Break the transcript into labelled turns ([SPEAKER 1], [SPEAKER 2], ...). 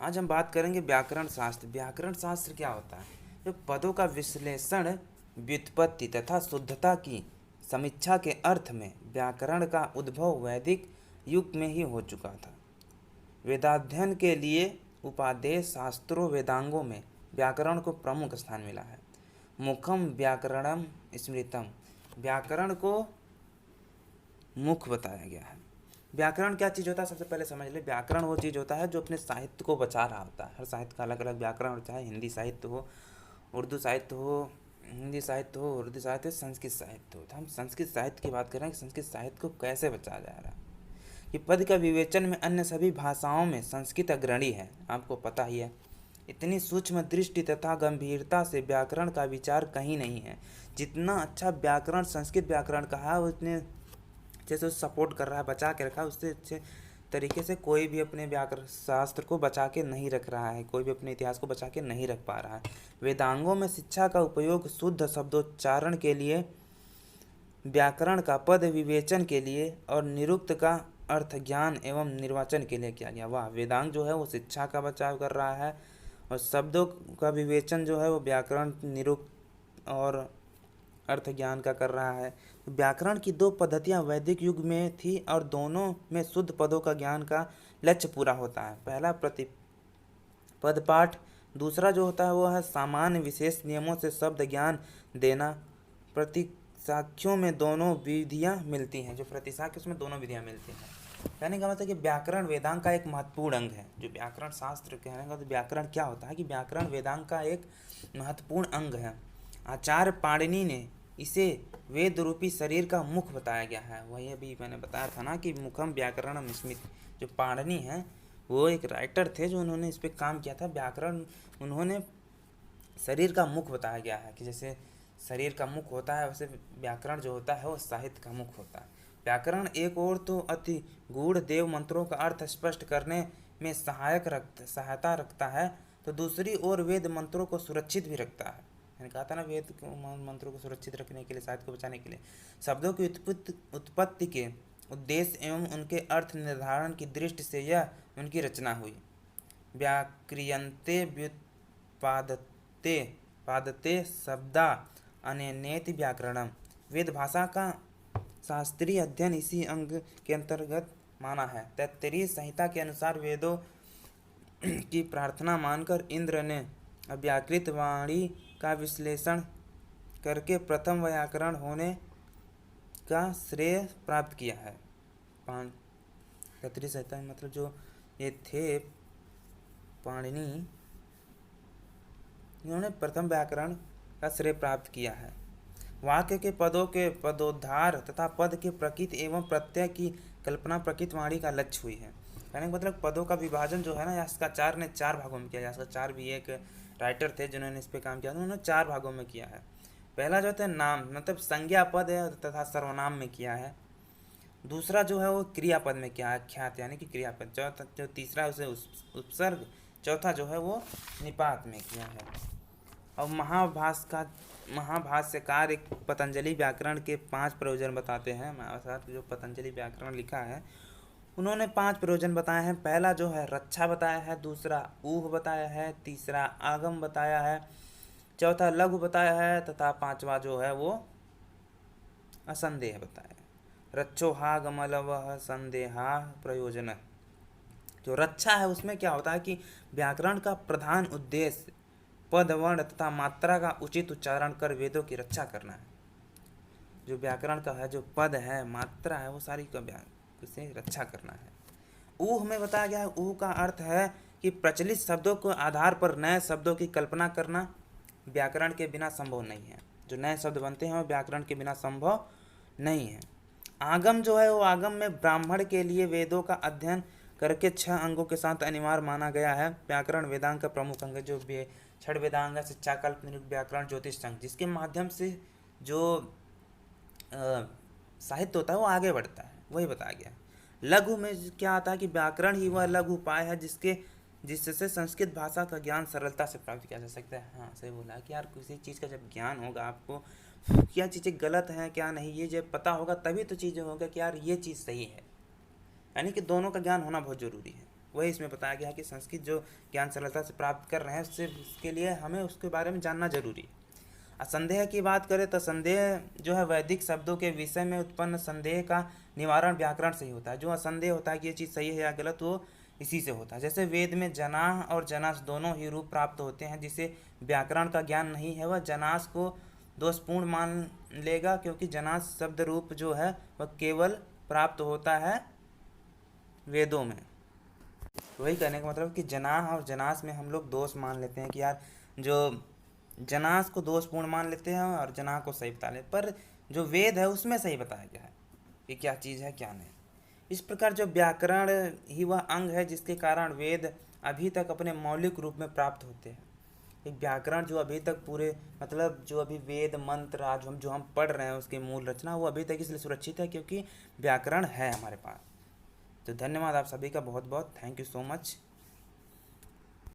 [SPEAKER 1] आज हम बात करेंगे व्याकरण शास्त्र। व्याकरण शास्त्र क्या होता है? जो पदों का विश्लेषण, व्युत्पत्ति तथा शुद्धता की समीक्षा के अर्थ में व्याकरण का उद्भव वैदिक युग में ही हो चुका था। वेदाध्ययन के लिए उपादेय शास्त्रों वेदांगों में व्याकरण को प्रमुख स्थान मिला है। मुखम व्याकरणम स्मृतम, व्याकरण को मुख बताया गया है। व्याकरण क्या चीज़ होता है? सबसे पहले समझ ले, व्याकरण वो चीज़ होता है जो अपने साहित्य को बचा रहा होता है। हर साहित्य का अलग अलग व्याकरण होता है। हिंदी साहित्य हो, उर्दू साहित्य हो, हिंदी साहित्य हो, उर्दू साहित्य, संस्कृत साहित्य हो। तो हम संस्कृत साहित्य की बात करें कि संस्कृत साहित्य को कैसे बचाया जा रहा है। कि पद का विवेचन में अन्य सभी भाषाओं में संस्कृत अग्रणी है, आपको पता ही है। इतनी सूक्ष्म दृष्टि तथा गंभीरता से व्याकरण का विचार कहीं नहीं है। जितना अच्छा व्याकरण संस्कृत व्याकरण का है, उतने जैसे सपोर्ट कर रहा है, बचा के रखा है, उससे अच्छे तरीके से कोई भी अपने व्याकरण शास्त्र को बचा के नहीं रख रहा है, कोई भी अपने इतिहास को बचा के नहीं रख पा रहा है। वेदांगों में शिक्षा का उपयोग शुद्ध शब्दोच्चारण के लिए, व्याकरण का पद विवेचन के लिए और निरुक्त का अर्थ ज्ञान एवं निर्वाचन के लिए किया गया। वाह! वेदांग जो है वो शिक्षा का बचाव कर रहा है और शब्दों का विवेचन जो है वो व्याकरण, निरुक्त और अर्थ ज्ञान का कर रहा है। व्याकरण की दो पद्धतियां वैदिक युग में थी और दोनों में शुद्ध पदों का ज्ञान का लक्ष्य पूरा होता है। पहला प्रतिपद पाठ, दूसरा जो होता है वो है सामान्य विशेष नियमों से शब्द ज्ञान देना। प्रतिसाख्यों में दोनों विधियां मिलती हैं। जो प्रतिसाख्य उसमें दोनों विधियां मिलती हैं। कहने का मतलब कि व्याकरण वेदांग का एक महत्वपूर्ण अंग है। जो व्याकरण शास्त्र कहने का तो व्याकरण क्या होता है कि व्याकरण वेदांग का एक महत्वपूर्ण अंग है। आचार्य पाणिनि ने इसे वेद रूपी शरीर का मुख बताया गया है। वही अभी मैंने बताया था ना कि मुखम व्याकरणम स्मृत। जो पाणिनि हैं वो एक राइटर थे जो उन्होंने इस पर काम किया था। व्याकरण उन्होंने शरीर का मुख बताया गया है कि जैसे शरीर का मुख होता है वैसे व्याकरण जो होता है वो साहित्य का मुख होता है। व्याकरण एक ओर तो अति गूढ़ देव मंत्रों का अर्थ स्पष्ट करने में सहायता रखता है, तो दूसरी ओर वेद मंत्रों को सुरक्षित भी रखता है। मैंने कहा था ना, वेद मंत्रों को सुरक्षित रखने के लिए, साहित्य को बचाने के लिए शब्दों की उत्पत्ति के उद्देश्य एवं उनके अर्थ निर्धारण की दृष्टि से यह उनकी रचना हुई। व्याक्रियन्ते व्युत्पादते पादते शब्दा अनेनेति व्याकरणम। वेद भाषा का शास्त्रीय अध्ययन इसी अंग के अंतर्गत माना है। तैत्तिरीय संहिता के अनुसार वेदों की प्रार्थना मानकर इंद्र ने अव्याकृत वाणी का विश्लेषण करके प्रथम व्याकरण होने का श्रेय प्राप्त किया है। तैत्तिरीय संहिता मतलब जो ये थे पाणिनि, इन्होंने प्रथम व्याकरण का श्रेय प्राप्त किया है। वाक्य के पदों के पदोद्धार तथा पद के प्रकृति एवं प्रत्यय की कल्पना प्रकृत वाणी का लक्ष्य हुई है। कहने का मतलब पदों का विभाजन जो है ना, यास्काचार्य ने 4 भागों में किया। यास्काचार्य भी एक राइटर थे जिन्होंने इस पे काम किया था। उन्होंने 4 भागों में किया है। पहला जो है नाम मतलब संज्ञा पद है तथा सर्वनाम में किया है। दूसरा जो है वो क्रियापद में किया है, ख्यात यानी कि क्रियापद। चौथा जो तीसरा उसे उपसर्ग। चौथा जो है वो निपात में किया है। और महाभाष्यकार एक पतंजलि व्याकरण के 5 प्रयोजन बताते हैं। महाभाष्य जो पतंजलि व्याकरण लिखा है उन्होंने 5 प्रयोजन बताए हैं। पहला जो है रक्षा बताया है, दूसरा ऊह बताया है, तीसरा आगम बताया है, चौथा लघु बताया है तथा 5वां जो है वो असंदेह बताया है। रक्षोहागमलवः संदेहा प्रयोजन। जो रक्षा है उसमें क्या होता है कि व्याकरण का प्रधान उद्देश्य पद, वर्ण तथा मात्रा का उचित उच्चारण कर वेदों की रक्षा करना है। जो व्याकरण का है, जो पद है, मात्रा है, वो सारी का उसे रक्षा करना है। ऊह में बताया गया है, ऊह का अर्थ है कि प्रचलित शब्दों के आधार पर नए शब्दों की कल्पना करना व्याकरण के बिना संभव नहीं है। जो नए शब्द बनते हैं वो व्याकरण के बिना संभव नहीं है। आगम जो है वो आगम में ब्राह्मण के लिए वेदों का अध्ययन करके 6 अंगों के साथ अनिवार्य माना गया है। व्याकरण वेदांग का प्रमुख अंग है। जो 6 वेदांग है, शिक्षा, कल्प, निरुक्त, व्याकरण, ज्योतिष, संघ, जिसके माध्यम से जो साहित्य होता है वो आगे बढ़ता है, वही बताया गया। लघु में क्या आता है कि व्याकरण ही वह लघु उपाय है जिससे संस्कृत भाषा का ज्ञान सरलता से प्राप्त किया जा सकता है। हाँ, सही बोला कि यार किसी चीज़ का जब ज्ञान होगा, आपको क्या चीज़ें गलत हैं क्या नहीं ये जब पता होगा तभी तो चीज़ें होगा कि यार ये चीज़ सही है। यानी कि दोनों का ज्ञान होना बहुत ज़रूरी है। वही इसमें बताया गया है कि संस्कृत जो ज्ञान सरलता से प्राप्त कर रहे हैं उसके लिए हमें उसके बारे में जानना जरूरी है। असंदेह की बात करें तो संदेह जो है वैदिक शब्दों के विषय में उत्पन्न संदेह का निवारण व्याकरण से ही होता है। जो असंदेह होता है कि ये चीज़ सही है या गलत, वो इसी से होता है। जैसे वेद में जनाह और जनास दोनों ही रूप प्राप्त होते हैं। जिसे व्याकरण का ज्ञान नहीं है वह जनास को दोषपूर्ण मान लेगा, क्योंकि जनास शब्द रूप जो है वह केवल प्राप्त होता है वेदों में। वही कहने का मतलब कि जनाह और जनास में हम लोग दोष मान लेते हैं कि यार जो जनास को दोषपूर्ण मान लेते हैं और जनाह को सही बता लेते, पर जो वेद है उसमें सही बताया गया है कि क्या चीज़ है क्या नहीं। इस प्रकार जो व्याकरण ही वह अंग है जिसके कारण वेद अभी तक अपने मौलिक रूप में प्राप्त होते हैं। एक व्याकरण जो अभी तक पूरे मतलब जो अभी वेद मंत्र आज हम जो हम पढ़ रहे हैं उसकी मूल रचना वो अभी तक इसलिए सुरक्षित है क्योंकि व्याकरण है हमारे पास। तो धन्यवाद आप सभी का बहुत बहुत, थैंक यू सो मच।